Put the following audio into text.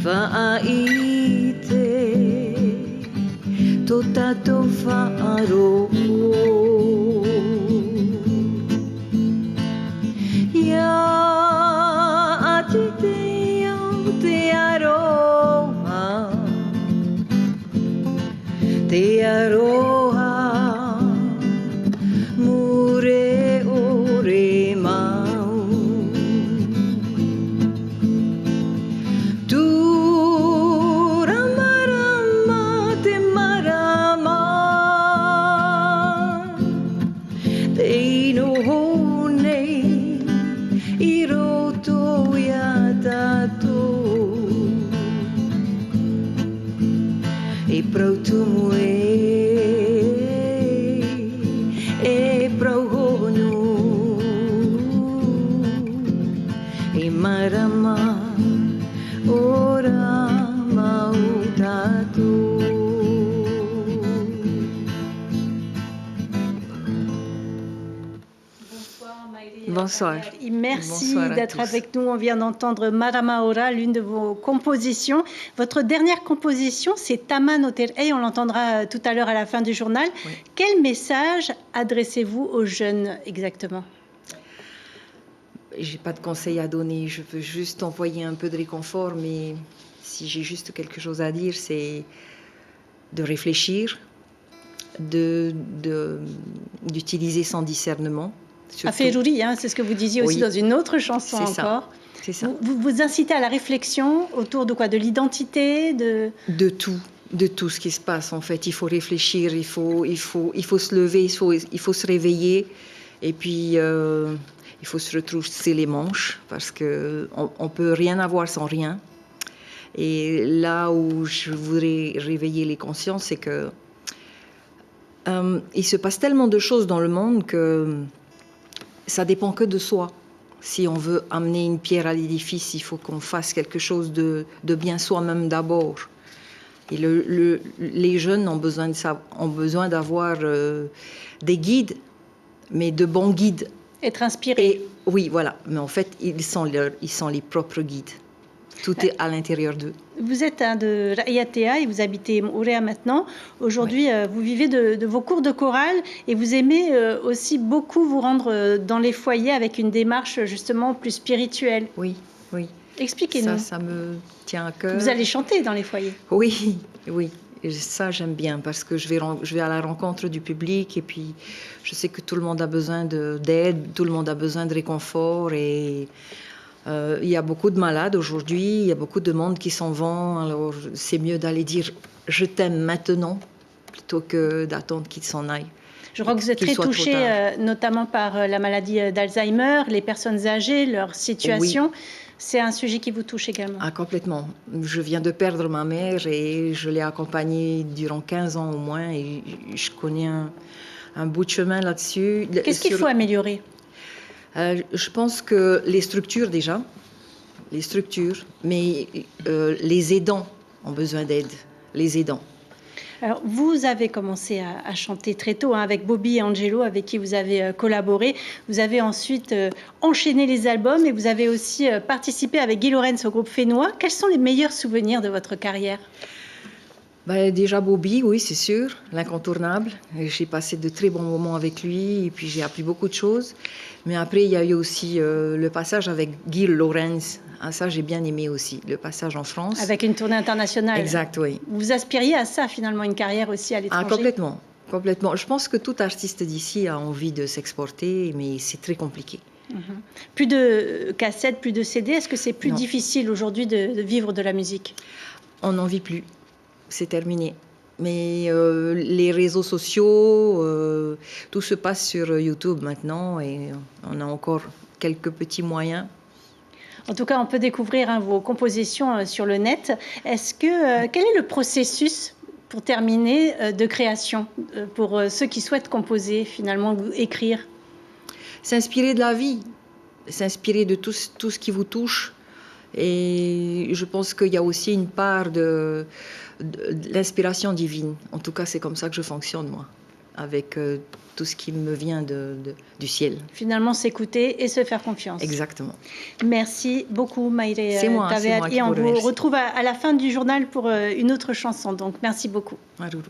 Whaaite tō tātou whaaro Ia ati te au te aroha Te aroha mure ore mau Tu ramarama te marama Te ino honei I roto ia tātou E prautumu e prauhono E marama ora mau tātou Bonsoir. Merci d'être avec nous. On vient d'entendre Marama Ora, l'une de vos compositions. Votre dernière composition, c'est Tama no Terei. On l'entendra tout à l'heure à la fin du journal. Oui. Quel message adressez-vous aux jeunes exactement? J'ai pas de conseils à donner. Je veux juste envoyer un peu de réconfort. Mais si j'ai juste quelque chose à dire, c'est de réfléchir, d'utiliser son discernement. Aferuri, hein, c'est ce que vous disiez aussi dans une autre chanson encore. C'est ça. Vous incitez à la réflexion autour de quoi? De l'identité, de tout ce qui se passe en fait. Il faut réfléchir, il faut se lever, il faut se réveiller et puis il faut se retrousser les manches parce que on peut rien avoir sans rien. Et là où je voudrais réveiller les consciences, c'est que il se passe tellement de choses dans le monde que ça dépend que de soi. Si on veut amener une pierre à l'édifice, il faut qu'on fasse quelque chose de bien soi-même d'abord. Et les jeunes ont besoin d'avoir des guides, mais de bons guides. Être inspirés. Oui, voilà. Mais en fait, ils sont les propres guides. Tout est à l'intérieur d'eux. Vous êtes de Raiatea et vous habitez Moorea maintenant. Aujourd'hui, vous vivez de vos cours de chorale et vous aimez aussi beaucoup vous rendre dans les foyers avec une démarche justement plus spirituelle. Oui. Expliquez-nous. Ça me tient à cœur. Vous allez chanter dans les foyers? Oui. Et ça, j'aime bien parce que je vais à la rencontre du public et puis je sais que tout le monde a besoin d'aide, tout le monde a besoin de réconfort et il y a beaucoup de malades aujourd'hui, il y a beaucoup de monde qui s'en vont, alors c'est mieux d'aller dire « je t'aime maintenant » plutôt que d'attendre qu'il s'en aille. Je crois que vous êtes très touchée, notamment par la maladie d'Alzheimer, les personnes âgées, leur situation. Oui. C'est un sujet qui vous touche également? Ah, complètement. Je viens de perdre ma mère et je l'ai accompagnée durant 15 ans au moins et je connais un bout de chemin là-dessus. Qu'est-ce qu'il faut améliorer? Je pense que les structures déjà, mais les aidants ont besoin d'aide, les aidants. Alors, vous avez commencé à chanter très tôt avec Bobby et Angelo, avec qui vous avez collaboré. Vous avez ensuite enchaîné les albums et vous avez aussi participé avec Guy Lorenz au groupe Fénois. Quels sont les meilleurs souvenirs de votre carrière? Déjà Bobby, oui, c'est sûr, l'incontournable. J'ai passé de très bons moments avec lui et puis j'ai appris beaucoup de choses. Mais après, il y a eu aussi le passage avec Guy Lorenz. Ah, ça, j'ai bien aimé aussi, le passage en France. Avec une tournée internationale. Exact, oui. Vous aspiriez à ça, finalement, une carrière aussi à l'étranger? Ah, complètement. Je pense que tout artiste d'ici a envie de s'exporter, mais c'est très compliqué. Plus de cassettes, plus de CD. Est-ce que c'est plus difficile aujourd'hui de vivre de la musique? On n'en vit plus. C'est terminé. Mais les réseaux sociaux, tout se passe sur YouTube maintenant et on a encore quelques petits moyens. En tout cas, on peut découvrir vos compositions sur le net. Quel est le processus, pour terminer, de création pour ceux qui souhaitent composer, finalement, écrire? S'inspirer de la vie, s'inspirer de tout ce qui vous touche. Et je pense qu'il y a aussi une part de l'inspiration divine. En tout cas, c'est comme ça que je fonctionne, moi. avec tout ce qui me vient du ciel. Finalement, s'écouter et se faire confiance. Exactement. Merci beaucoup, Maïré. C'est moi Et qui on vous vous remercie. retrouve à la fin du journal pour une autre chanson. Donc, merci beaucoup. Maruru.